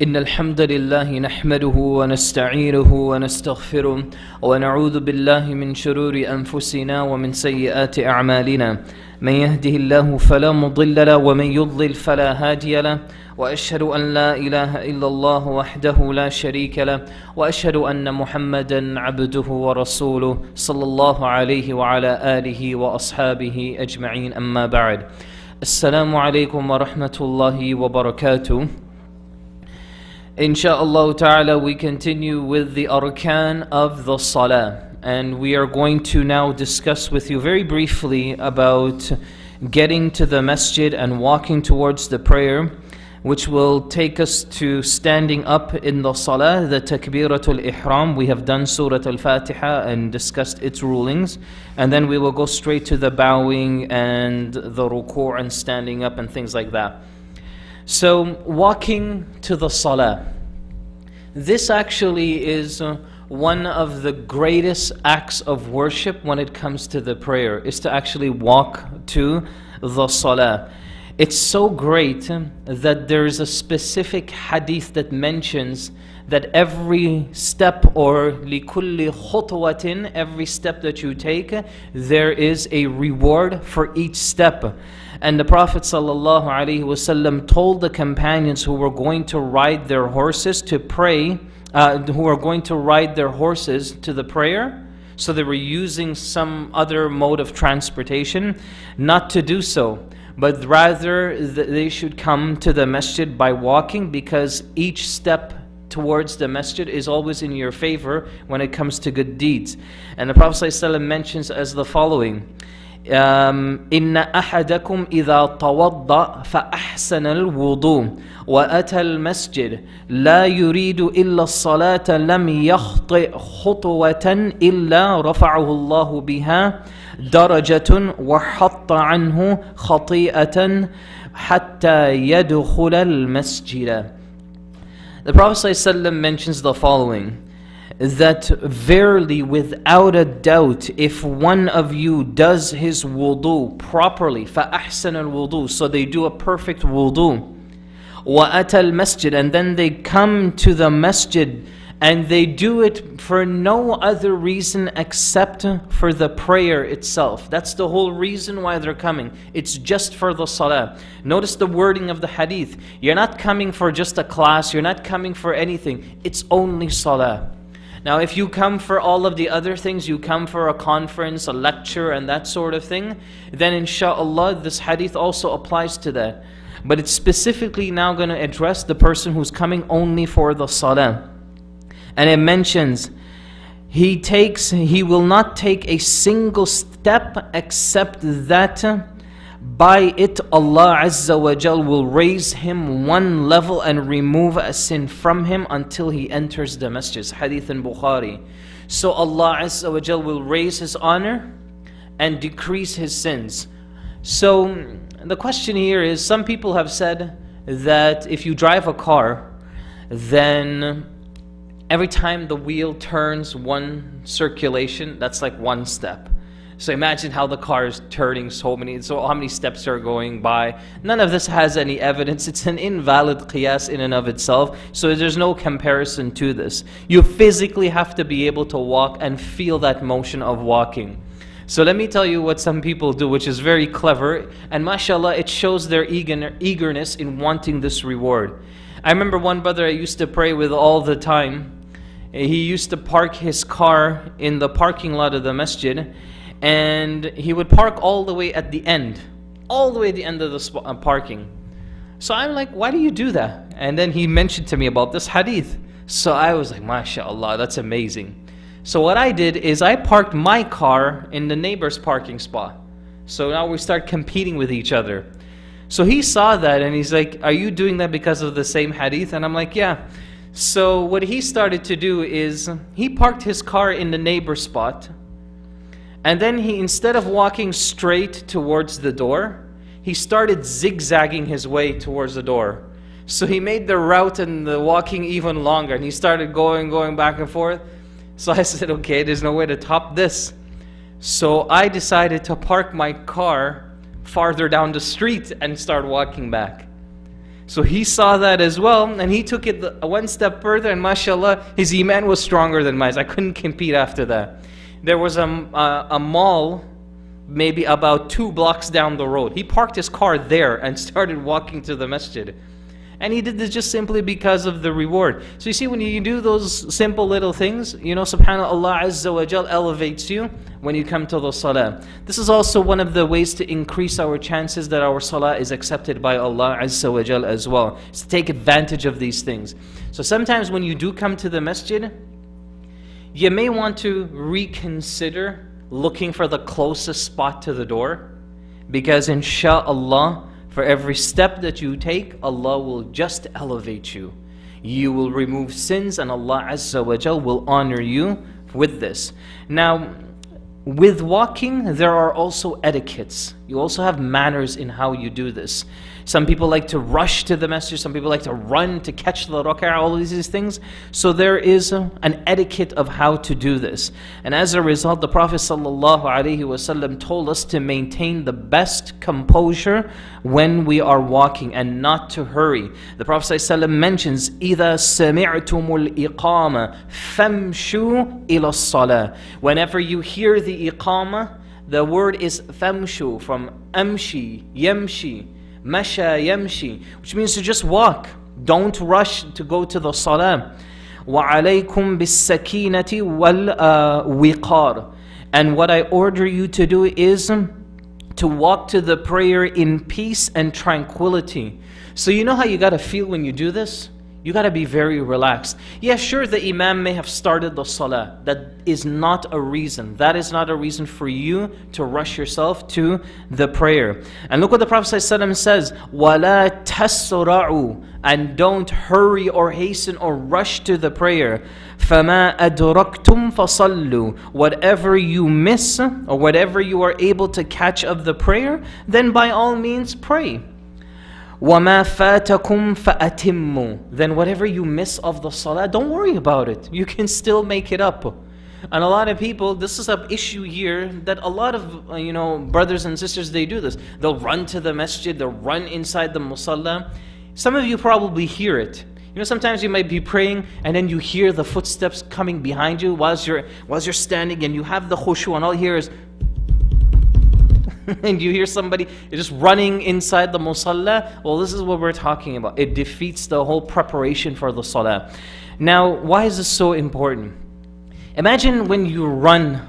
إن الحمد لله نحمده ونستعينه ونستغفره ونعوذ بالله من شرور أنفسنا ومن سيئات أعمالنا من يهده الله فلا مضل له ومن يضلل فلا هادي له وأشهد أن لا إله إلا الله وحده لا شريك له وأشهد أن محمدا عبده ورسوله صلى الله عليه وعلى آله وأصحابه أجمعين أما بعد السلام عليكم ورحمة الله وبركاته. Insha'Allah ta'ala, we continue with the arkan of the salah, and we are going to now discuss with you very briefly about getting to the masjid and walking towards the prayer, which will take us to standing up in the salah, the takbiratul ihram. We have done Surah Al-Fatiha and discussed its rulings, and then we will go straight to the bowing and the ruku' and standing up and things like that. So, walking to the salah. This actually is one of the greatest acts of worship when it comes to the prayer, is to actually walk to the salah. It's so great that there is a specific hadith that mentions that every step, or likulli khutwatin, every step that you take, there is a reward for each step. And the Prophet ﷺ told the companions who were going to ride their horses to pray, who were going to ride their horses to the prayer, so they were using some other mode of transportation, not to do so, but rather they should come to the masjid by walking, because each step towards the masjid is always in your favor when it comes to good deeds. And the Prophet ﷺ mentions as the following: إن أحدكم إذا توضأ فأحسن الوضوء وأتى المسجد لا يريد إلا الصلاة لم يخطئ خطوة إلا رفعه الله بها درجة وحط عنه خطيئة حتى يدخل المسجد. The Prophet ﷺ mentions the following: that verily, without a doubt, if one of you does his wudu properly, فَأَحْسَنَ الْوُضُوء, so they do a perfect wudu, وَأَتَى الْمَسْجِدِ, and then they come to the masjid, and they do it for no other reason except for the prayer itself. That's the whole reason why they're coming. It's just for the salah. Notice the wording of the hadith. You're not coming for just a class, you're not coming for anything. It's only salah. Now, if you come for all of the other things, you come for a conference, a lecture, and that sort of thing, then insha'Allah, this hadith also applies to that. But it's specifically now going to address the person who's coming only for the salah. And it mentions, he will not take a single step except that by it Allah Azza wa Jal will raise him one level and remove a sin from him until he enters the masjid. Hadith in Bukhari. So Allah Azza wa Jal will raise his honor and decrease his sins. So the question here is, some people have said that if you drive a car, then every time the wheel turns one circulation, that's like one step. So imagine how the car is turning so how many steps are going by. None of this has any evidence. It's an invalid qiyas in and of itself. So there's no comparison to this. You physically have to be able to walk and feel that motion of walking. So let me tell you what some people do, which is very clever. And mashallah, it shows their eagerness in wanting this reward. I remember one brother I used to pray with all the time. He used to park his car in the parking lot of the masjid, and he would park all the way at the end, of the parking. So I'm like, why do you do that? And then he mentioned to me about this hadith. So I was like, mashallah, that's amazing. So what I did is I parked my car in the neighbor's parking spot. So now we start competing with each other. So he saw that and he's like, are you doing that because of the same hadith? And I'm like, yeah. So what he started to do is he parked his car in the neighbor's spot, and then he, instead of walking straight towards the door, he started zigzagging his way towards the door. So he made the route and the walking even longer, and he started going back and forth. So I said, okay, there's no way to top this. So I decided to park my car farther down the street and start walking back. So he saw that as well, and he took it one step further, and mashallah, his iman was stronger than mine. I couldn't compete after that. There was a mall maybe about 2 blocks down the road. He parked his car there and started walking to the masjid. And he did this just simply because of the reward. So you see, when you do those simple little things, subhanAllah, Allah Azza wa Jal elevates you when you come to the salah. This is also one of the ways to increase our chances that our salah is accepted by Allah Azza wa Jal as well. Is to take advantage of these things. So sometimes when you do come to the masjid, you may want to reconsider looking for the closest spot to the door, because insha'Allah, for every step that you take, Allah will just elevate you. You will remove sins, and Allah Azza wa Jal will honor you with this. Now, with walking, there are also etiquettes. You also have manners in how you do this. Some people like to rush to the masjid, some people like to run to catch the rak'ah, all of these things. So there is an etiquette of how to do this. And as a result, the Prophet ﷺ told us to maintain the best composure when we are walking and not to hurry. The Prophet ﷺ mentions, إِذَا سَمِعْتُمُ الْإِقَامَ فَامْشُوا إِلَى الصَّلَاةِ. Whenever you hear the iqamah, the word is famshu, from amshi, yamshi, masha yamshi, which means to just walk. Don't rush to go to the salah. وَعَلَيْكُمْ بِالسَّكِينَةِ وَالْوِقَارِ. And what I order you to do is to walk to the prayer in peace and tranquility. So you know how you got to feel when you do this? You got to be very relaxed. Yeah, sure, the imam may have started the salah. That is not a reason. That is not a reason for you to rush yourself to the prayer. And look what the Prophet ﷺ says, وَلَا تَسْرَعُوا. And don't hurry or hasten or rush to the prayer. فَمَا أَدْرَكْتُمْ فَصَلُّوا. Whatever you miss or whatever you are able to catch of the prayer, then by all means pray. وَمَا فَاتَكُمْ فَأَتِمُّوا. Then whatever you miss of the salah, don't worry about it. You can still make it up. And a lot of people, this is an issue here that a lot of brothers and sisters, they do this. They'll run to the masjid, they'll run inside the musalla. Some of you probably hear it. Sometimes you might be praying and then you hear the footsteps coming behind you whilst you're standing, and you have the khushu, and all you hear is and you hear somebody just running inside the musalla. Well, this is what we're talking about. It defeats the whole preparation for the salah. Now, why is this so important? Imagine when you run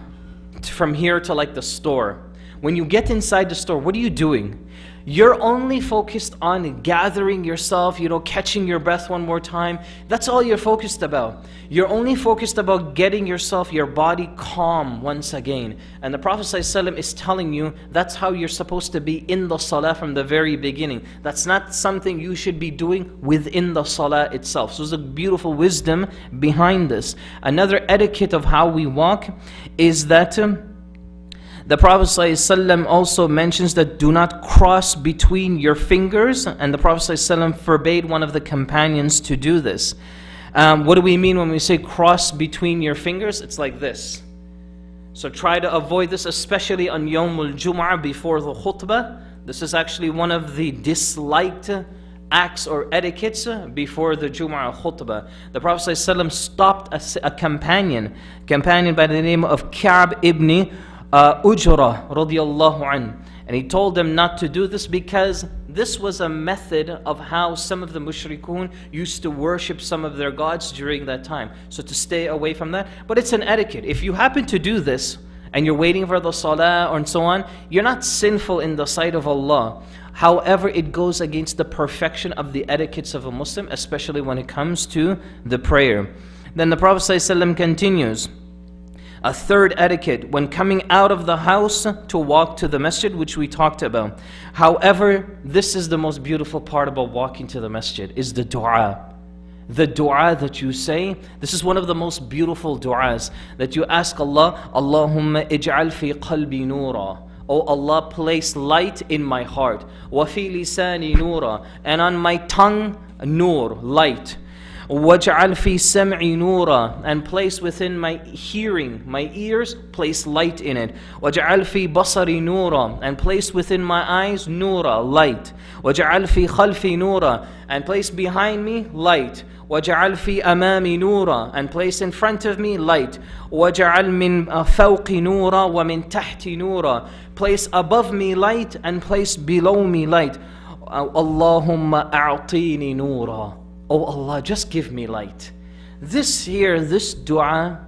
from here to like the store. When you get inside the store, what are you doing? You're only focused on gathering yourself, catching your breath one more time. That's all you're focused about. You're only focused about getting yourself, your body calm once again. And the Prophet ﷺ is telling you that's how you're supposed to be in the salah from the very beginning. That's not something you should be doing within the salah itself. So there's a beautiful wisdom behind this. Another etiquette of how we walk is that the Prophet ﷺ also mentions that do not cross between your fingers, and the Prophet ﷺ forbade one of the companions to do this. What do we mean when we say cross between your fingers? It's like this. So try to avoid this, especially on Yawmul Jum'ah before the khutbah. This is actually one of the disliked acts or etiquettes before the Jum'ah khutbah. The Prophet ﷺ stopped a companion by the name of Ka'b ibn Ujra radiyallahu an, and he told them not to do this because this was a method of how some of the mushrikun used to worship some of their gods during that time. So to stay away from that. But it's an etiquette. If you happen to do this and you're waiting for the salah and so on, you're not sinful in the sight of Allah. However, it goes against the perfection of the etiquettes of a Muslim, especially when it comes to the prayer. Then the Prophet ﷺ continues. A third etiquette, when coming out of the house to walk to the masjid, which we talked about. However, this is the most beautiful part about walking to the masjid, is the dua. The dua that you say, this is one of the most beautiful duas, that you ask Allah, Allahumma ij'al fi qalbi noora. Oh Allah, place light in my heart. Wa fi lisani noora. And on my tongue, noor, light. وَاجْعَلْ فِي سَمْعِي نُورًا, and place within my hearing, my ears, place light in it. وَاجْعَلْ فِي بَصَرِي نُورًا, and place within my eyes نُورًا, light. وَاجْعَلْ فِي خَلْفِي نُورًا, and place behind me light. وَاجْعَلْ فِي أَمَامِي نُورًا, and place in front of me light. وَاجْعَلْ مِنْ فَوْقِ نُورًا وَمِنْ تَحْتِ نُورًا, place above me light and place below me light. Allahumma a'tini nura. Oh Allah, just give me light. This dua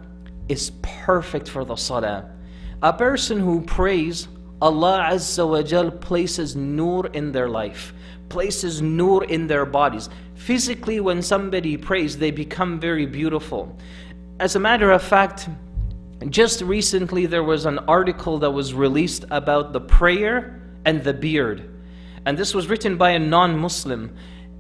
is perfect for the salah. A person who prays, Allah Azza wa Jal places nur in their life, places nur in their bodies. Physically, when somebody prays, they become very beautiful. As a matter of fact, just recently there was an article that was released about the prayer and the beard. And this was written by a non-Muslim.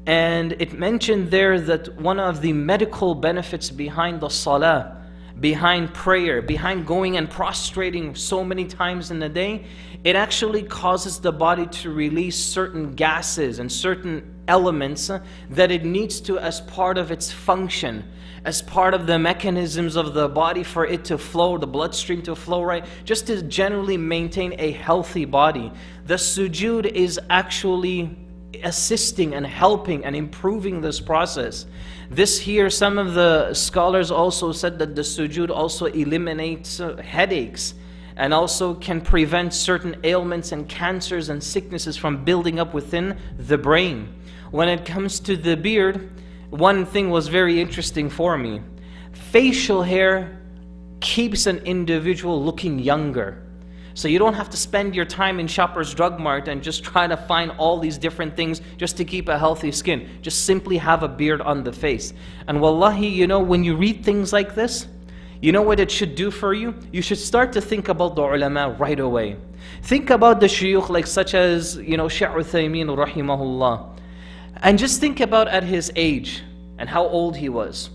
And it mentioned there that one of the medical benefits behind the salah, behind prayer, behind going and prostrating so many times in a day, it actually causes the body to release certain gases and certain elements that it needs to as part of its function, as part of the mechanisms of the body for it to flow, the bloodstream to flow right, just to generally maintain a healthy body. The sujood is actually assisting and helping and improving this process. This here, some of the scholars also said that the sujood also eliminates headaches and also can prevent certain ailments and cancers and sicknesses from building up within the brain. When it comes to the beard, one thing was very interesting for me. Facial hair keeps an individual looking younger. So you don't have to spend your time in Shoppers Drug Mart and just try to find all these different things just to keep a healthy skin. Just simply have a beard on the face. And wallahi, when you read things like this, you know what it should do for you? You should start to think about the ulama right away. Think about the shuyukh like such as, Shaykh Uthaymeen rahimahullah. And just think about at his age and how old he was.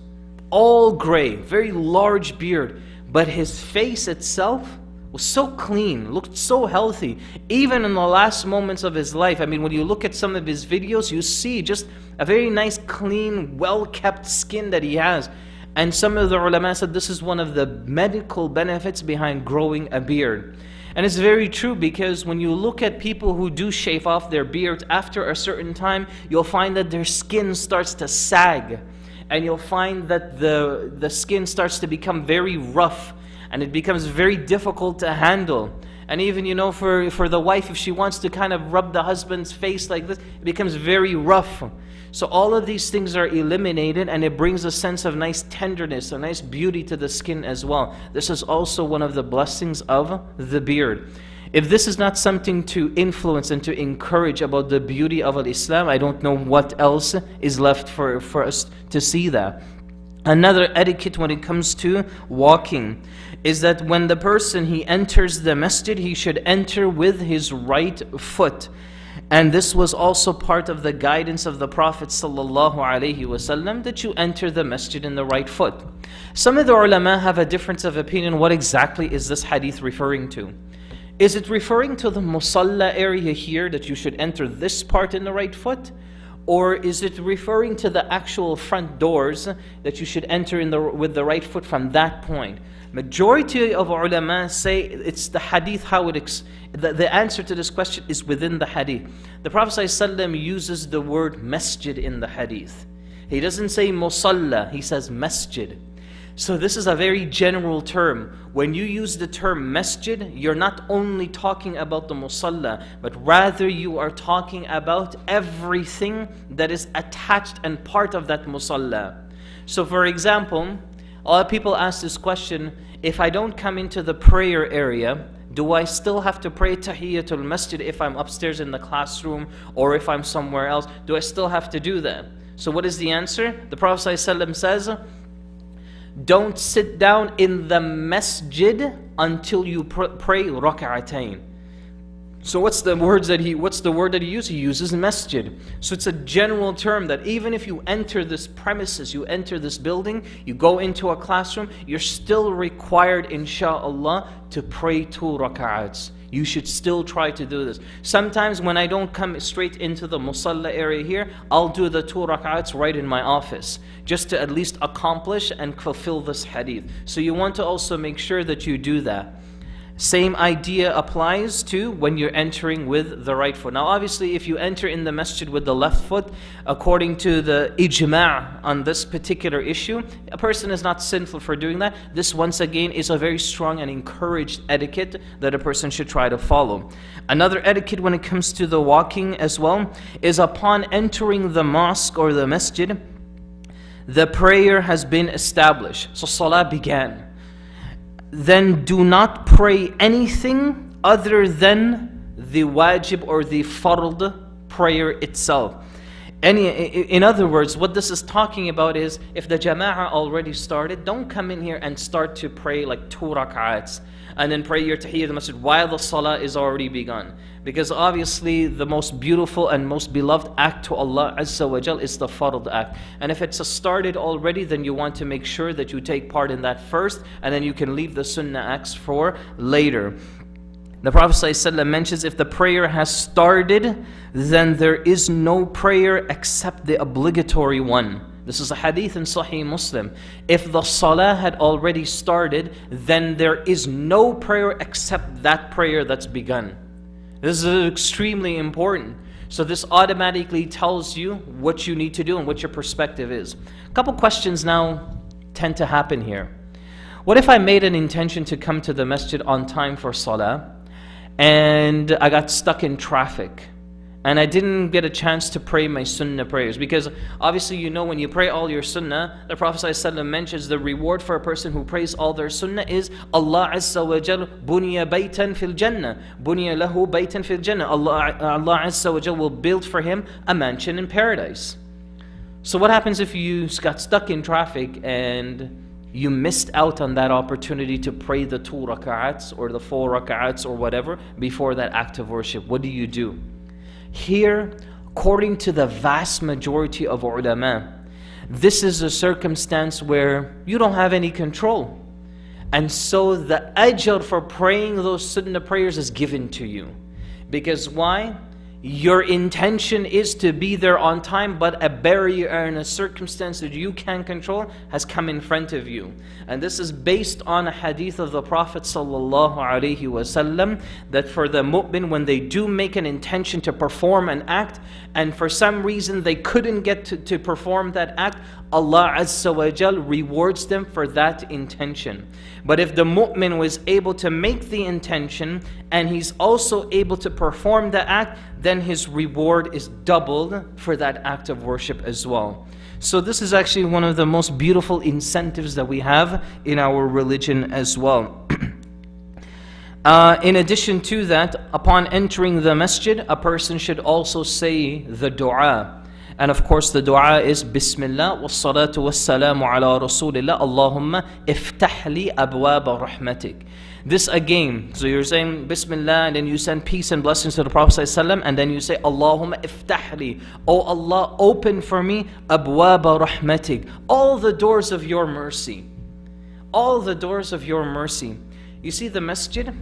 All gray, very large beard, but his face itself was so clean, looked so healthy. Even in the last moments of his life, when you look at some of his videos, you see just a very nice, clean, well-kept skin that he has. And some of the ulama said this is one of the medical benefits behind growing a beard. And it's very true, because when you look at people who do shave off their beards, after a certain time, you'll find that their skin starts to sag. And you'll find that the skin starts to become very rough. And it becomes very difficult to handle. And even, for the wife, if she wants to kind of rub the husband's face like this, it becomes very rough. So all of these things are eliminated, and it brings a sense of nice tenderness, a nice beauty to the skin as well. This is also one of the blessings of the beard. If this is not something to influence and to encourage about the beauty of Islam, I don't know what else is left for us to see that. Another etiquette when it comes to walking is that when the person he enters the masjid, he should enter with his right foot. And this was also part of the guidance of the Prophet ﷺ, that you enter the masjid in the right foot. Some of the ulama have a difference of opinion. What exactly is this hadith referring to? Is it referring to the musalla area here, that you should enter this part in the right foot? Or is it referring to the actual front doors, that you should enter with the right foot from that point? Majority of ulama say it's the hadith, the answer to this question is within the hadith. The Prophet ﷺ uses the word masjid in the hadith. He doesn't say musalla, he says masjid. So this is a very general term. When you use the term masjid, you're not only talking about the musalla, but rather you are talking about everything that is attached and part of that musalla. So for example, a lot of people ask this question: if I don't come into the prayer area, do I still have to pray tahiyyatul masjid if I'm upstairs in the classroom or if I'm somewhere else? Do I still have to do that? So what is the answer? The Prophet ﷺ says, don't sit down in the masjid until you pray rak'atayn. So what's the word that he uses? He uses masjid. So it's a general term that even if you enter this premises, you enter this building, you go into a classroom, you're still required, insha'Allah, to pray 2 rak'ats. you should still try to do this. Sometimes when I don't come straight into the musalla area here, I'll do the 2 rak'ats right in my office, just to at least accomplish and fulfill this hadith. So you want to also make sure that you do that. Same idea applies to when you're entering with the right foot. Now obviously if you enter in the masjid with the left foot, according to the ijma' on this particular issue, a person is not sinful for doing that. This once again is a very strong and encouraged etiquette that a person should try to follow. Another etiquette when it comes to the walking as well is upon entering the mosque or the masjid, the prayer has been established. So salah began. Then do not pray anything other than the wajib or the fard prayer itself. In other words, what this is talking about is, if the jama'ah already started, don't come in here and start to pray like 2 rak'ats and then pray your tahiyyat al-masjid while the salah is already begun. Because obviously the most beautiful and most beloved act to Allah Azza wa Jal is the fard act. And if it's started already, then you want to make sure that you take part in that first, and then you can leave the sunnah acts for later. The Prophet ﷺ mentions if the prayer has started, then there is no prayer except the obligatory one. This is a hadith in Sahih Muslim. If the salah had already started, then there is no prayer except that prayer that's begun. This is extremely important. So this automatically tells you what you need to do and what your perspective is. A couple questions now tend to happen here. What if I made an intention to come to the masjid on time for salah, and I got stuck in traffic, and I didn't get a chance to pray my sunnah prayers? Because obviously you know when you pray all your sunnah, the Prophet ﷺ mentions the reward for a person who prays all their sunnah is Allah Azza wa Jal bunya baytan fil jannah, bunya lahu baytan fil jannah. Allah Azza wa Jal will build for him a mansion in paradise. So what happens if you got stuck in traffic and you missed out on that opportunity to pray the 2 rak'ats or the 4 rak'ats or whatever before that act of worship? What do? Here, according to the vast majority of ulama, this is a circumstance where you don't have any control. And so the ajr for praying those sunnah prayers is given to you. Because why? Your intention is to be there on time, but a barrier and a circumstance that you can't control has come in front of you. And this is based on a hadith of the Prophet ﷺ, that for the mu'min, when they do make an intention to perform an act, and for some reason they couldn't get to perform that act, Allah Azza wa Jal rewards them for that intention. But if the mu'min was able to make the intention and he's also able to perform the act, then his reward is doubled for that act of worship as well. So this is actually one of the most beautiful incentives that we have in our religion as well. In addition to that, upon entering the masjid, a person should also say the dua. And of course the dua is Bismillah wassalatu wassalamu ala Rasulillah Allahumma iftah li abwaba rahmatik. This again, so you're saying Bismillah and then you send peace and blessings to the Prophet ﷺ, and then you say Allahumma iftah li, oh Allah, open for me abwaba rahmatik, all the doors of your mercy. All the doors of your mercy. You see the masjid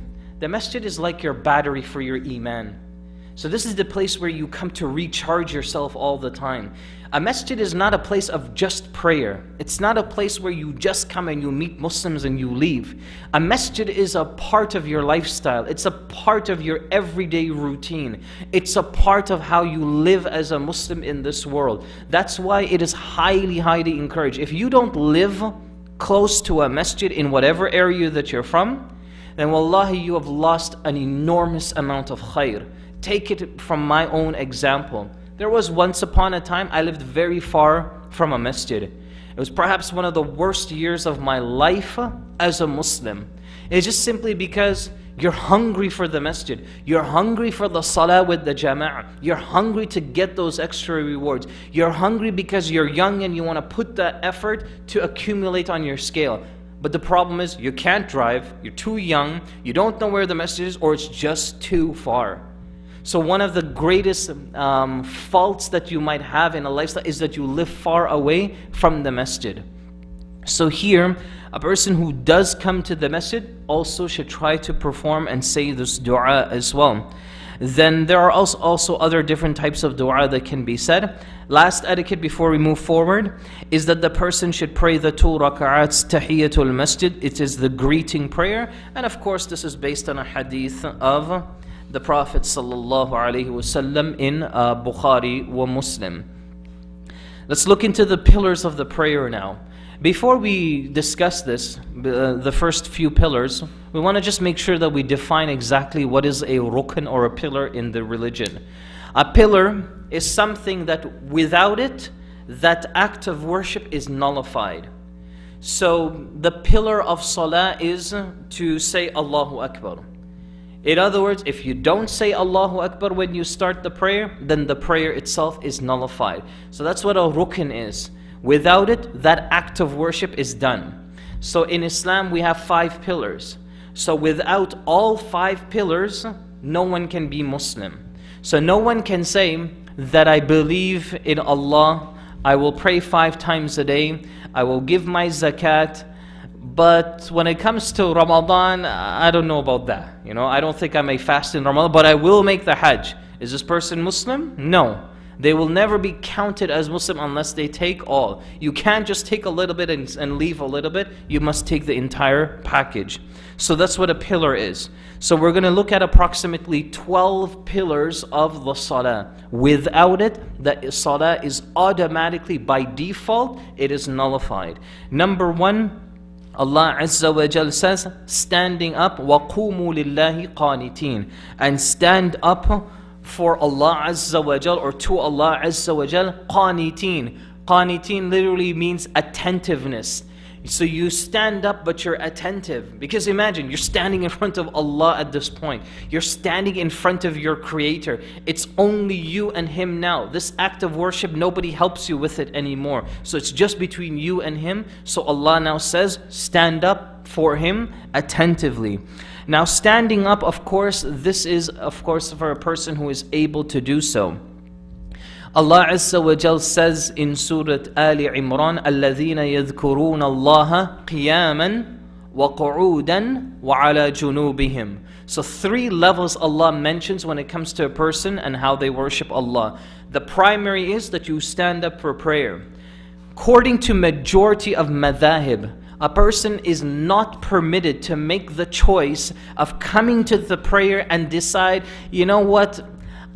is like your battery for your iman. So this is the place where you come to recharge yourself all the time. A masjid is not a place of just prayer. It's not a place where you just come and you meet Muslims and you leave. A masjid is a part of your lifestyle. It's a part of your everyday routine. It's a part of how you live as a Muslim in this world. That's why it is highly, highly encouraged. If you don't live close to a masjid in whatever area that you're from, then wallahi you have lost an enormous amount of khair. Take it from my own example. There was once upon a time I lived very far from a masjid. It was perhaps one of the worst years of my life as a Muslim. It's just simply because you're hungry for the masjid. You're hungry for the salah with the jama'ah. You're hungry to get those extra rewards. You're hungry because you're young and you want to put the effort to accumulate on your scale. But the problem is you can't drive, you're too young, you don't know where the masjid is, or it's just too far. So one of the greatest faults that you might have in a lifestyle is that you live far away from the masjid. So here, a person who does come to the masjid also should try to perform and say this dua as well. Then there are also other different types of dua that can be said. Last etiquette before we move forward is that the person should pray the 2 rak'ats tahiyatul masjid. It is the greeting prayer, and of course this is based on a hadith of the Prophet sallallahu alaihi wasallam in Bukhari wa Muslim. Let's look into the pillars of the prayer now. Before we discuss this, the first few pillars, we want to just make sure that we define exactly what is a rukn or a pillar in the religion. A pillar is something that without it, that act of worship is nullified. So the pillar of salah is to say Allahu Akbar. In other words, if you don't say Allahu Akbar when you start the prayer, then the prayer itself is nullified. So that's what a rukn is. Without it, that act of worship is done. So in Islam, we have 5 pillars. So without all 5 pillars, no one can be Muslim. So no one can say that I believe in Allah, I will pray 5 times a day, I will give my zakat, but when it comes to Ramadan, I don't know about that. I don't think I may fast in Ramadan, but I will make the Hajj. Is this person Muslim? No. They will never be counted as Muslim unless they take all. You can't just take a little bit and leave a little bit. You must take the entire package. So that's what a pillar is. So we're going to look at approximately 12 pillars of the salah. Without it, the salah is automatically, by default, it is nullified. Number 1, Allah Azza wa Jal says, standing up, وَقُومُوا لِلَّهِ قَانِتِينَ, and stand up for Allah Azza wa Jal, or to Allah Azza wa Jal, qaniteen. Qaniteen literally means attentiveness. So you stand up but you're attentive. Because imagine, you're standing in front of Allah at this point. You're standing in front of your Creator. It's only you and Him now. This act of worship, nobody helps you with it anymore. So it's just between you and Him. So Allah now says, stand up for Him attentively. Now standing up, of course, this is for a person who is able to do so. Allah Azza wa Jal says in Surah Ali Imran, الَّذِينَ يَذْكُرُونَ اللَّهَ قِيَامًا وَقُعُودًا وَعَلَى جُنُوبِهِمْ. So 3 levels Allah mentions when it comes to a person and how they worship Allah. The primary is that you stand up for prayer. According to majority of madhahib, a person is not permitted to make the choice of coming to the prayer and decide, you know what,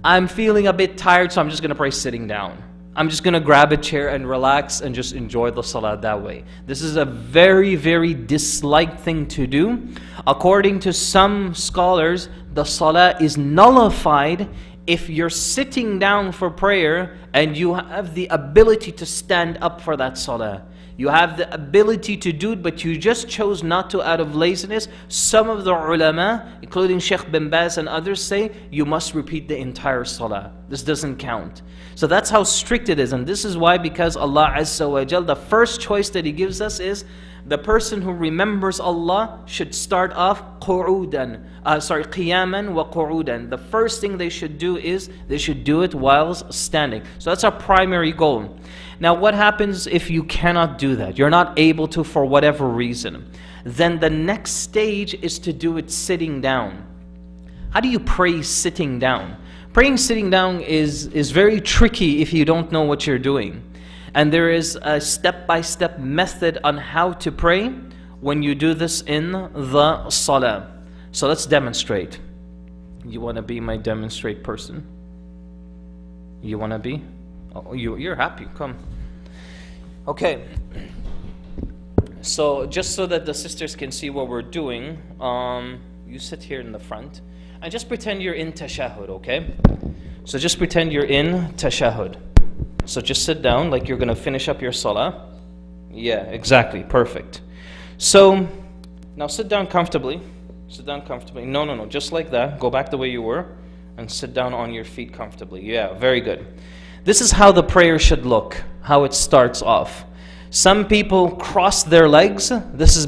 I'm feeling a bit tired, so I'm just going to pray sitting down. I'm just going to grab a chair and relax and just enjoy the salah that way. This is a very, very disliked thing to do. According to some scholars, the salah is nullified if you're sitting down for prayer and you have the ability to stand up for that salah. You have the ability to do it, but you just chose not to out of laziness. Some of the ulama, including Sheikh bin Baz and others, say you must repeat the entire salah. This doesn't count. So that's how strict it is. And this is why, because Allah Azza wa Jal, the first choice that He gives us is the person who remembers Allah should start off qiyaman wa qu'udan. The first thing they should do is they should do it whilst standing. So that's our primary goal. Now what happens if you cannot do that? You're not able to for whatever reason. Then the next stage is to do it sitting down. How do you pray sitting down? Praying sitting down is very tricky if you don't know what you're doing. And there is a step-by-step method on how to pray when you do this in the salah. So let's demonstrate. You want to be my demonstrate person? You want to be? Oh, you're happy, come. Okay. So just so that the sisters can see what we're doing, you sit here in the front and just pretend you're in tashahhud, okay? So just pretend you're in tashahhud. So just sit down like you're going to finish up your salah. Yeah, exactly, perfect. So now sit down comfortably. Sit down comfortably. No, just like that. Go back the way you were and sit down on your feet comfortably. Yeah, very good. This is how the prayer should look, how it starts off. Some people cross their legs.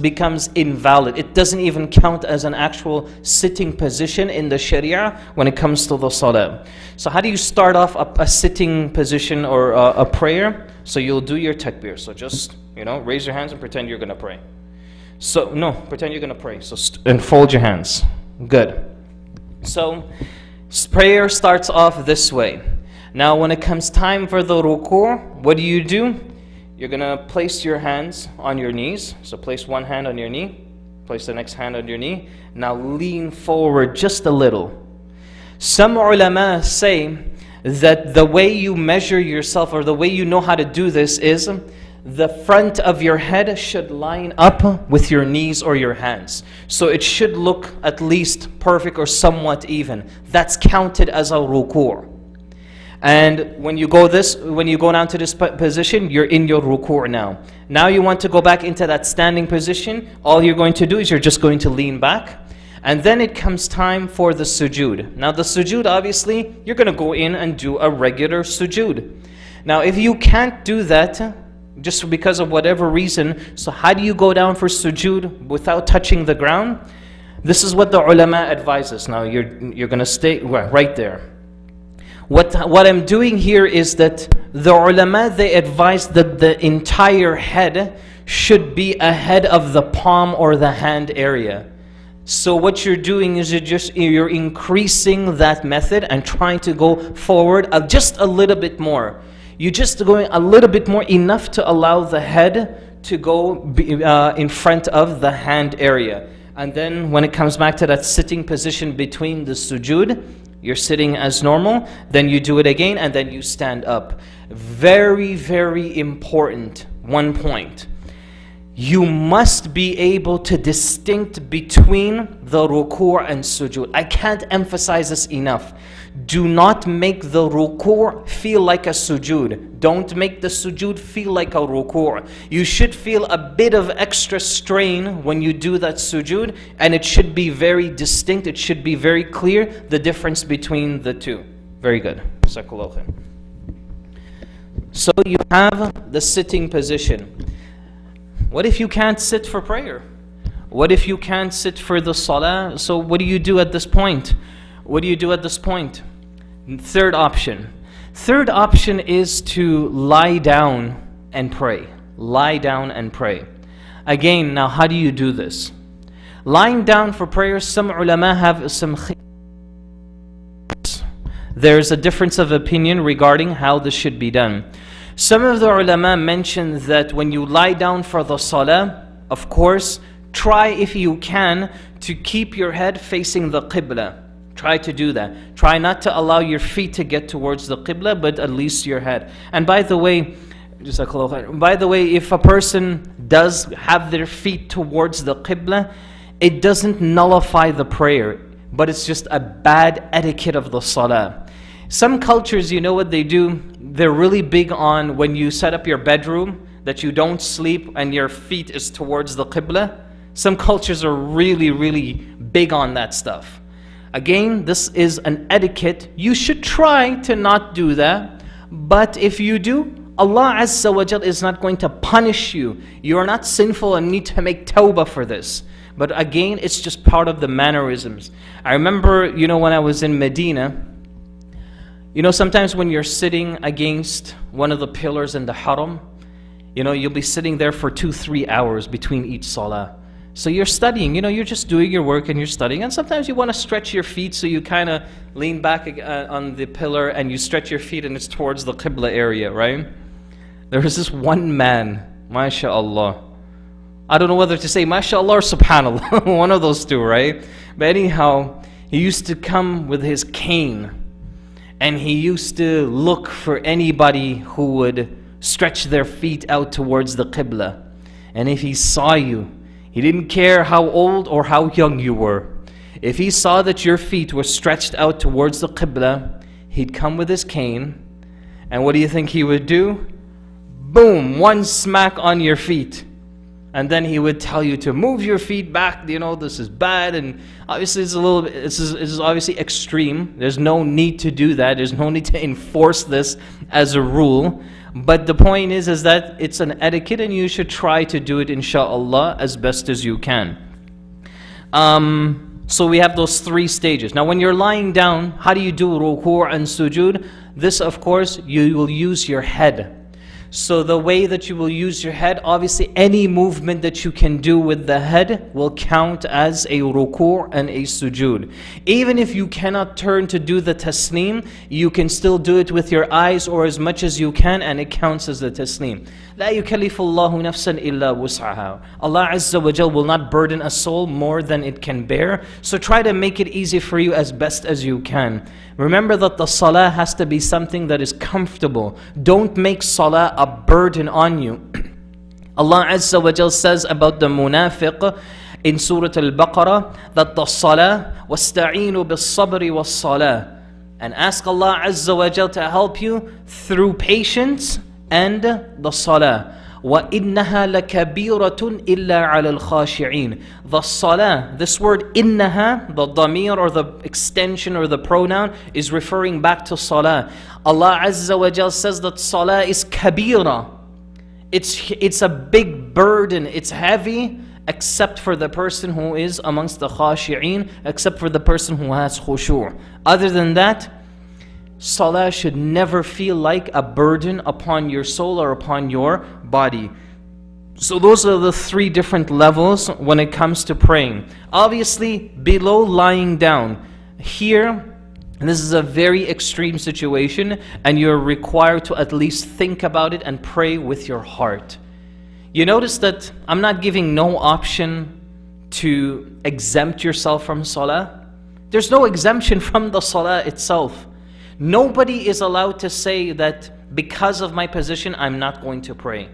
Becomes invalid. It doesn't even count as an actual sitting position in the Sharia when it comes to the salah. So how do you start off a sitting position or a prayer? So you'll do your takbir. So just, raise your hands and pretend you're going to pray. So, no, pretend you're going to pray. So, and fold your hands. Good. So, prayer starts off this way. Now, when it comes time for the ruku', what do? You're going to place your hands on your knees. So, place one hand on your knee. Place the next hand on your knee. Now, lean forward just a little. Some ulama say that the way you measure yourself, or the way you know how to do this, is the front of your head should line up with your knees or your hands. So it should look at least perfect or somewhat even. That's counted as a ruku'. And when you go down to this position, you're in your ruku' now. Now you want to go back into that standing position. All you're going to do is you're just going to lean back. And then it comes time for the sujood. Now the sujood, obviously, you're going to go in and do a regular sujood. Now if you can't do that, just because of whatever reason, so how do you go down for sujood without touching the ground? This is what the ulama advises. Now you're going to stay right there. What I'm doing here is that the ulama, they advise that the entire head should be ahead of the palm or the hand area. So what you're doing is you're increasing that method and trying to go forward just a little bit more. You're just going a little bit more, enough to allow the head to go in front of the hand area. And then when it comes back to that sitting position between the sujood, you're sitting as normal, then you do it again, and then you stand up. Very, very important, one point. You must be able to distinguish between the ruku' and sujood. I can't emphasize this enough. Do not make the ruku' feel like a sujood. Don't make the sujood feel like a ruku'. You should feel a bit of extra strain when you do that sujood, and it should be very distinct. It should be very clear, the difference between the two. Very good. So you have the sitting position. What if you can't sit for prayer? What if you can't sit for the salah? So what do you do at this point? Third option. Third option is to lie down and pray. Lie down and pray. Again, now how do you do this? Lying down for prayer, some ulama have some there's a difference of opinion regarding how this should be done. Some of the ulama mention that when you lie down for the salah, of course, try if you can to keep your head facing the qibla. Try to do that. Try not to allow your feet to get towards the qibla, but at least your head. And by the way, if a person does have their feet towards the qibla, it doesn't nullify the prayer, but it's just a bad etiquette of the salah. Some cultures, you know what they do? They're really big on when you set up your bedroom, that you don't sleep and your feet is towards the qibla. Some cultures are really, really big on that stuff. Again, this is an etiquette. You should try to not do that. But if you do, Allah Azza wa Jal is not going to punish you. You are not sinful and need to make tawbah for this. But again, it's just part of the mannerisms. I remember, when I was in Medina, sometimes when you're sitting against one of the pillars in the haram, you'll be sitting there for 2-3 hours between each salah. So you're studying, you're just doing your work and you're studying. And sometimes you want to stretch your feet, so you kind of lean back on the pillar and you stretch your feet and it's towards the qibla area, right? There was this one man, mashallah. I don't know whether to say mashallah or subhanallah, one of those two, right? But anyhow, he used to come with his cane and he used to look for anybody who would stretch their feet out towards the qibla. And if he saw you, he didn't care how old or how young you were. If he saw that your feet were stretched out towards the qibla, he'd come with his cane, and what do you think he would do? Boom, one smack on your feet. And then he would tell you to move your feet back, this is bad, and obviously this is obviously extreme. There's no need to do that. There's no need to enforce this as a rule. But the point is that it's an etiquette and you should try to do it inshallah as best as you can. So we have those three stages. Now when you're lying down, how do you do ruku' and sujood? This of course, you will use your head. So the way that you will use your head, obviously any movement that you can do with the head will count as a ruku' and a sujood. Even if you cannot turn to do the taslim, you can still do it with your eyes or as much as you can, and it counts as the taslim. لا يكلف الله نفسا إلا وسعها. Allah Azza wa Jal will not burden a soul more than it can bear. So try to make it easy for you as best as you can. Remember that the salah has to be something that is comfortable. Don't make salah a burden on you. Allah Azza wa Jal says about the munafiq in Surah Al-Baqarah that the salah وَاسْتَعِينُوا بِالصَّبْرِ وَالصَّلَاةِ, and ask Allah Azza wa Jal to help you through patience and the salah. وَإِنَّهَا لَكَبِيرَةٌ إِلَّا عَلَى الْخَاشِعِينَ. The salah, this word innaha, the damir or the extension or the pronoun, is referring back to salah. Allah Azza wa Jal says that salah is kabira. It's a big burden, it's heavy, except for the person who is amongst the khashi'een, except for the person who has khushu'. Other than that, salah should never feel like a burden upon your soul or upon your body. So those are the three different levels when it comes to praying. Obviously, below lying down, here, this is a very extreme situation and you're required to at least think about it and pray with your heart. You notice that I'm not giving no option to exempt yourself from salah. There's no exemption from the salah itself. Nobody is allowed to say that because of my position, I'm not going to pray.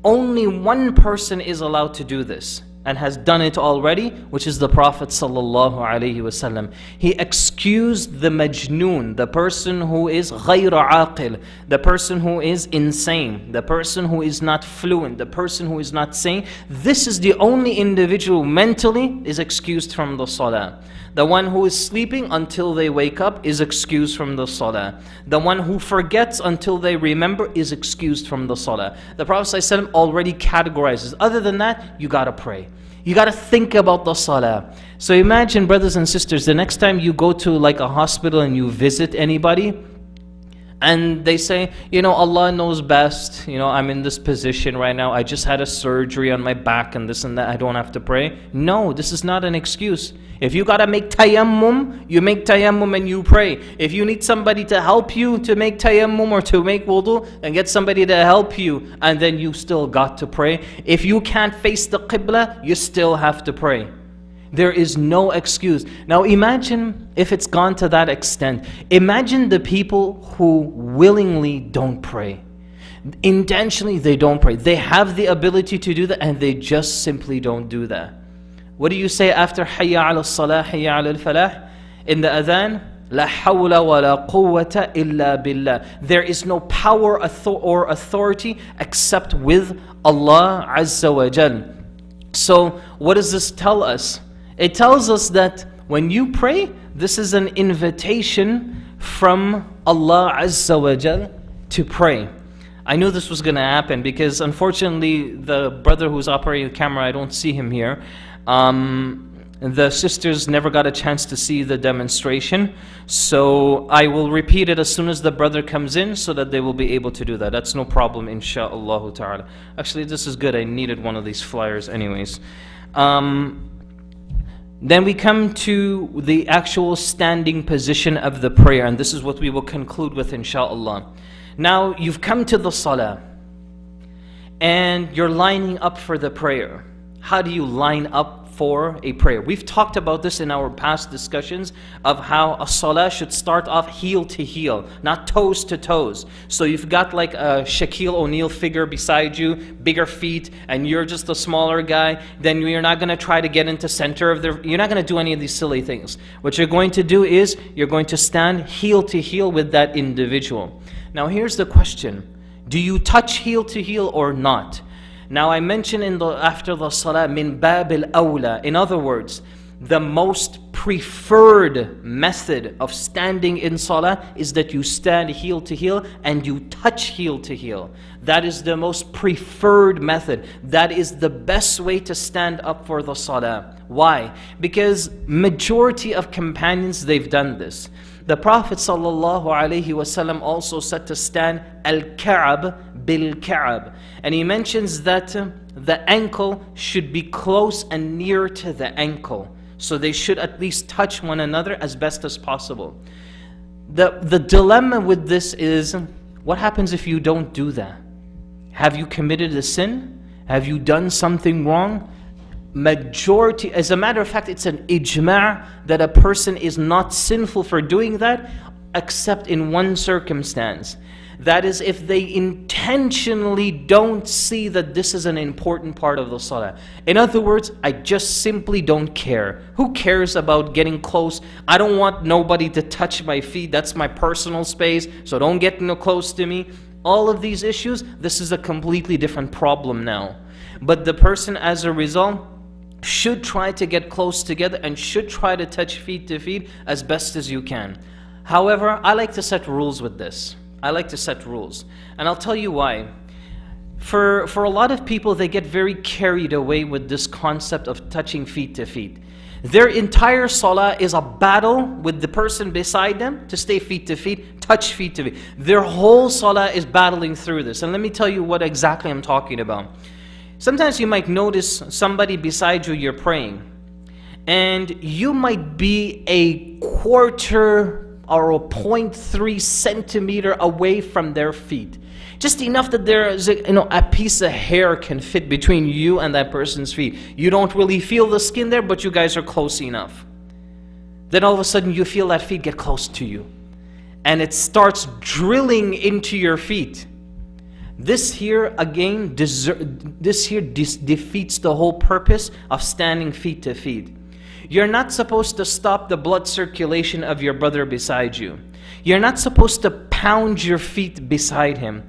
Only one person is allowed to do this and has done it already, which is the Prophet ﷺ. He excused the majnoon, the person who is غير عاقل, the person who is insane, the person who is not fluent, the person who is not sane. This is the only individual mentally is excused from the salah. The one who is sleeping until they wake up is excused from the salah. The one who forgets until they remember is excused from the salah. The Prophet ﷺ already categorizes. Other than that, you gotta pray. You gotta think about the salah. So imagine, brothers and sisters, the next time you go to like a hospital and you visit anybody, and they say, you know, Allah knows best, you know, I'm in this position right now, I just had a surgery on my back and this and that, I don't have to pray. No, this is not an excuse. If you gotta make tayammum, you make tayammum and you pray. If you need somebody to help you to make tayammum or to make wudu, then get somebody to help you, and then you still got to pray. If you can't face the qibla, you still have to pray. There is no excuse. Now imagine if it's gone to that extent. Imagine the people who willingly don't pray. Intentionally they don't pray. They have the ability to do that and they just simply don't do that. What do you say after Hayya ala salah, Hayya ala al-falah? In the adhan, La hawla wa la quwwata illa billah. There is no power or authority except with Allah Azza wa Jal. So what does this tell us? It tells us that when you pray, this is an invitation from Allah Azza wa Jal to pray. I knew this was going to happen because unfortunately the brother who's operating the camera, I don't see him here. The sisters never got a chance to see the demonstration. So I will repeat it as soon as the brother comes in so that they will be able to do that. That's no problem, insha'Allah ta'ala. Actually, this is good. I needed one of these flyers anyways. Then we come to the actual standing position of the prayer, and this is what we will conclude with, insha'Allah. Now, you've come to the salah, and you're lining up for the prayer. How do you line up for a prayer? We've talked about this in our past discussions of how a salah should start off heel to heel, not toes to toes. So you've got like a Shaquille O'Neal figure beside you, bigger feet, and you're just a smaller guy, then you're not going to try to get into center of you're not going to do any of these silly things. What you're going to do is you're going to stand heel to heel with that individual. Now here's the question. Do you touch heel to heel or not? Now I mentioned after the salah, min bab al-awla. In other words, the most preferred method of standing in salah is that you stand heel to heel and you touch heel to heel. That is the most preferred method. That is the best way to stand up for the salah. Why? Because majority of companions, they've done this. The Prophet ﷺ also said to stand al-ka'ab bil-ka'ab. And he mentions that the ankle should be close and near to the ankle. So they should at least touch one another as best as possible. The dilemma with this is, what happens if you don't do that? Have you committed a sin? Have you done something wrong? Majority, as a matter of fact, it's an ijma' that a person is not sinful for doing that, except in one circumstance. That is, if they intentionally don't see that this is an important part of the salah. In other words, I just simply don't care. Who cares about getting close? I don't want nobody to touch my feet. That's my personal space, so don't get close to me. All of these issues, this is a completely different problem now. But the person, as a result, should try to get close together and should try to touch feet to feet as best as you can. However, I like to set rules with this. I like to set rules. And I'll tell you why. For a lot of people, they get very carried away with this concept of touching feet to feet. Their entire salah is a battle with the person beside them to stay feet to feet, touch feet to feet. Their whole salah is battling through this. And let me tell you what exactly I'm talking about. Sometimes you might notice somebody beside you, you're praying, and you might be a quarter or a 0.3 centimeter away from their feet. Just enough that there is a piece of hair can fit between you and that person's feet. You don't really feel the skin there, but you guys are close enough. Then all of a sudden you feel that feet get close to you, and it starts drilling into your feet. This here again, defeats the whole purpose of standing feet to feet. You're not supposed to stop the blood circulation of your brother beside you. You're not supposed to pound your feet beside him.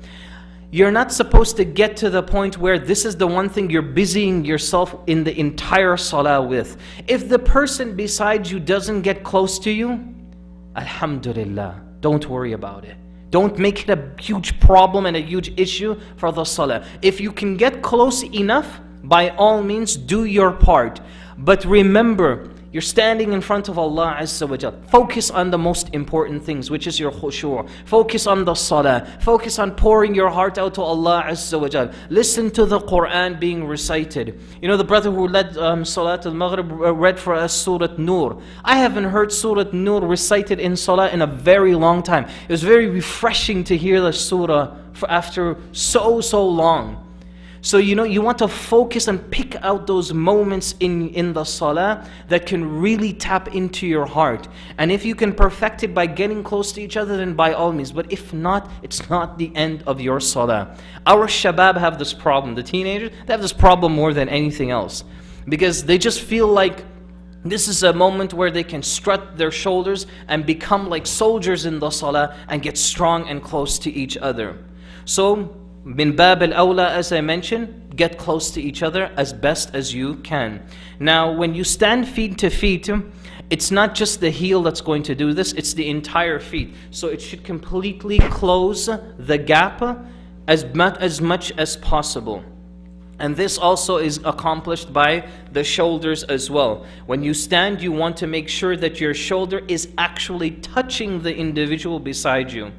You're not supposed to get to the point where this is the one thing you're busying yourself in the entire salah with. If the person beside you doesn't get close to you, alhamdulillah, don't worry about it. Don't make it a huge problem and a huge issue for the salah. If you can get close enough, by all means do your part. But remember, you're standing in front of Allah Azza wa Jal. Focus on the most important things, which is your khushu'. Focus on the salah. Focus on pouring your heart out to Allah Azza wa Jal. Listen to the Quran being recited. You know, the brother who led Salat al-Maghrib read for us Surah Nur. I haven't heard Surah Nur recited in salah in a very long time. It was very refreshing to hear the surah after so long. So you want to focus and pick out those moments in the salah that can really tap into your heart. And if you can perfect it by getting close to each other, then by all means. But if not, it's not the end of your salah. Our shabab have this problem. The teenagers, they have this problem more than anything else. Because they just feel like this is a moment where they can strut their shoulders and become like soldiers in the salah and get strong and close to each other. So, min bab al-awla, as I mentioned, get close to each other as best as you can. Now, when you stand feet to feet, it's not just the heel that's going to do this, it's the entire feet. So it should completely close the gap as much as possible. And this also is accomplished by the shoulders as well. When you stand, you want to make sure that your shoulder is actually touching the individual beside you.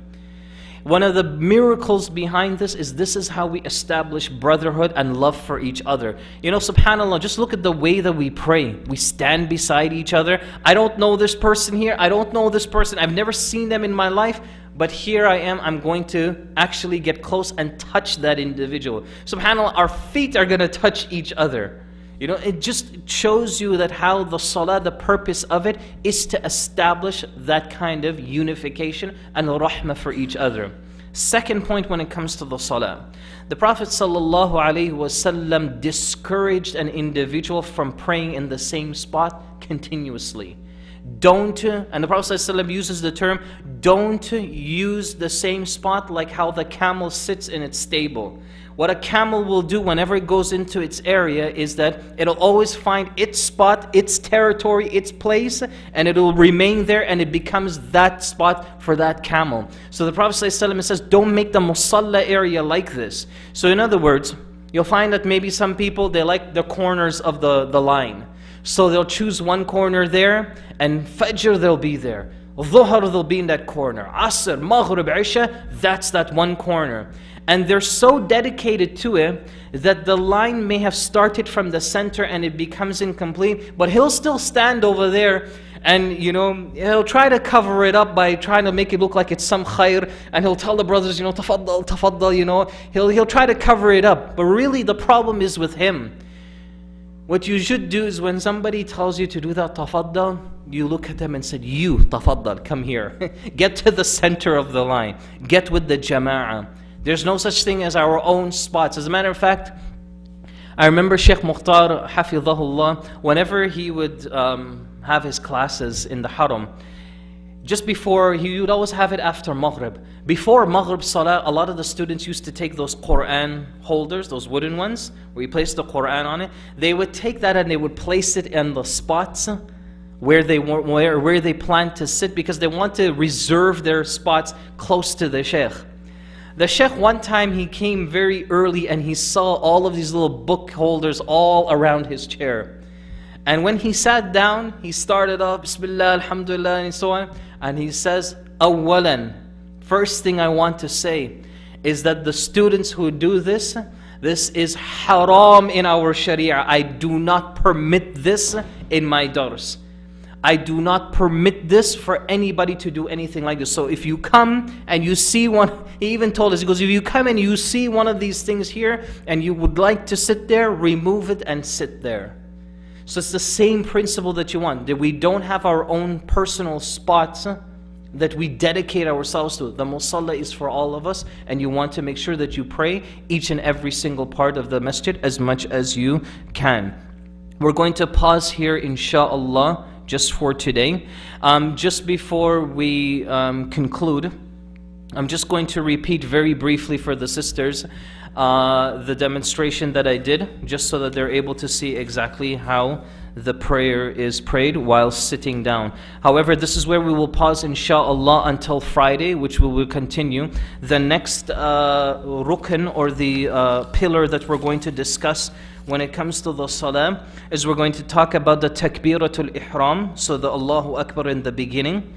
One of the miracles behind this is how we establish brotherhood and love for each other. SubhanAllah, just look at the way that we pray. We stand beside each other. I don't know this person here. I don't know this person. I've never seen them in my life. But here I am. I'm going to actually get close and touch that individual. SubhanAllah, our feet are going to touch each other. It just shows you that how the salah, the purpose of it is to establish that kind of unification and rahmah for each other. Second point when it comes to the salah. The Prophet ﷺ discouraged an individual from praying in the same spot continuously. And the Prophet ﷺ uses the term, don't use the same spot like how the camel sits in its stable. What a camel will do whenever it goes into its area is that it'll always find its spot, its territory, its place, and it'll remain there, and it becomes that spot for that camel. So the Prophet ﷺ says, don't make the Musalla area like this. So in other words, you'll find that maybe some people, they like the corners of the line. So they'll choose one corner there, and Fajr they'll be there. Dhuhr they'll be in that corner. Asr, Maghrib, Isha, that's that one corner. And they're so dedicated to it that the line may have started from the center and it becomes incomplete, but he'll still stand over there and he'll try to cover it up by trying to make it look like it's some khair, and he'll tell the brothers, tafaddal, tafaddal, he'll try to cover it up. But really the problem is with him. What you should do is when somebody tells you to do that tafaddal, you look at them and said, you tafaddal, come here. Get to the center of the line. Get with the jama'ah. There's no such thing as our own spots. As a matter of fact, I remember Sheikh Mukhtar, Hafidhahullah, whenever he would have his classes in the Haram, just before, he would always have it after Maghrib. Before Maghrib Salah, a lot of the students used to take those Quran holders, those wooden ones, where you place the Quran on it. They would take that and they would place it in the spots where they plan to sit, because they want to reserve their spots close to the Sheikh. The Sheikh, one time he came very early and he saw all of these little book holders all around his chair. And when he sat down, he started off, Bismillah, Alhamdulillah, and so on. And he says, Awalan, first thing I want to say is that the students who do this is haram in our Sharia. I do not permit this in my dars. I do not permit this for anybody to do anything like this. So if you come and you see one, he even told us, he goes, if you come and you see one of these things here and you would like to sit there, remove it and sit there. So it's the same principle that you want, that we don't have our own personal spots that we dedicate ourselves to. The Musalla is for all of us, and you want to make sure that you pray each and every single part of the masjid as much as you can. We're going to pause here, inshaAllah, just for today. Just before we conclude, I'm just going to repeat very briefly for the sisters the demonstration that I did, just so that they're able to see exactly how the prayer is prayed while sitting down. However, this is where we will pause inshallah until Friday, which we will continue. The next rukn, or the pillar that we're going to discuss when it comes to the salah, is we're going to talk about the takbiratul ihram, so the Allahu Akbar in the beginning.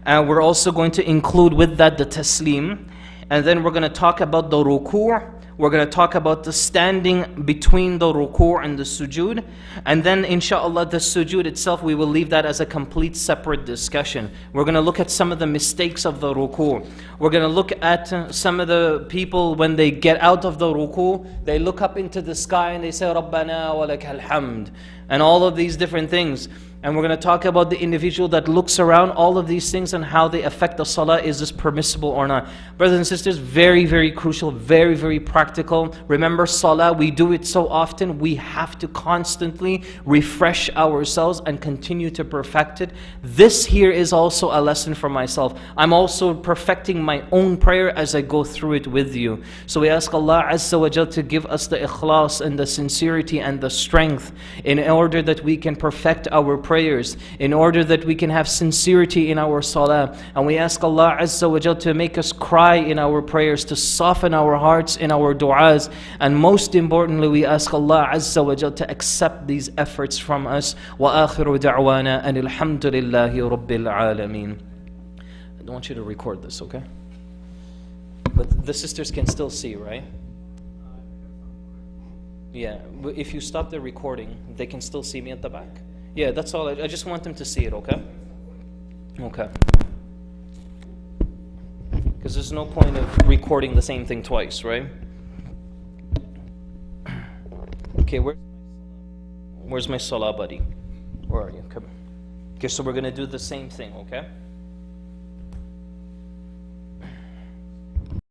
We're also going to include with that the taslim, and then we're going to talk about the ruku'. We're going to talk about the standing between the ruku' and the sujood. And then inshallah the sujood itself, we will leave that as a complete separate discussion. We're going to look at some of the mistakes of the ruku'. We're going to look at some of the people when they get out of the ruku', they look up into the sky and they say, Rabbana wa lakal hamd, and all of these different things. And we're going to talk about the individual that looks around, all of these things and how they affect the salah. Is this permissible or not? Brothers and sisters, very, very crucial, very, very practical. Remember, salah, we do it so often, we have to constantly refresh ourselves and continue to perfect it. This here is also a lesson for myself. I'm also perfecting my own prayer as I go through it with you. So we ask Allah Azza wa Jal to give us the ikhlas and the sincerity and the strength in order that we can perfect our prayers, in order that we can have sincerity in our salah. And we ask Allah Azza wa Jal to make us cry in our prayers, to soften our hearts in our du'as. And most importantly, we ask Allah Azza wa Jal to accept these efforts from us. Wa akhiru da'wana and alhamdulillahi rabbil alameen. I don't want you to record this, okay? But the sisters can still see, right? Yeah, if you stop the recording, they can still see me at the back. Yeah, that's all. I just want them to see it, okay? Okay. Because there's no point of recording the same thing twice, right? Okay, where's my salah buddy? Where are you? Come. Okay, so we're going to do the same thing, okay?